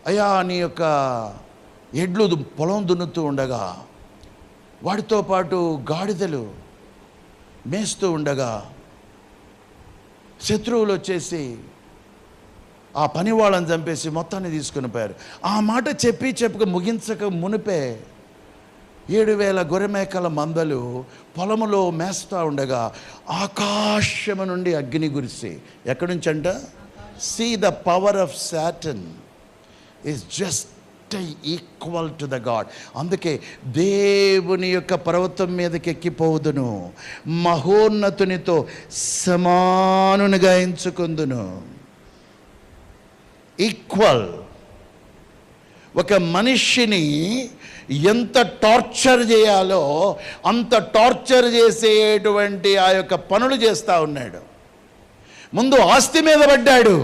అయ్యా నీ యొక్క ఎడ్లు పొలం దున్నుతూ ఉండగా, వాటితో పాటు గాడిదలు మేస్తూ ఉండగా శత్రువులు వచ్చేసి ఆ పని వాళ్ళని చంపేసి మొత్తాన్ని తీసుకుని పోయారు. ఆ మాట చెప్పక ముగించక మునిపే 7,000 గొర్రెమేకల మందలు పొలములో మేస్తూ ఉండగా ఆకాశము నుండి అగ్ని కురిసి, ఎక్కడి నుంచి అంట? See the power of Satan is just equal to the God. అందుకే దేవుని యొక్క పర్వతం మీదకి ఎక్కిపోదును, మహోన్నతునితో సమానునిగా ఎంచుకుందును. ఈక్వల్. ఒక మనిషిని ఎంత టార్చర్ చేయాలో అంత టార్చర్ చేసేటువంటి ఆ యొక్క పనులు చేస్తూ ఉన్నాడు. ముందు ఆస్తి మీద పడ్డాడు,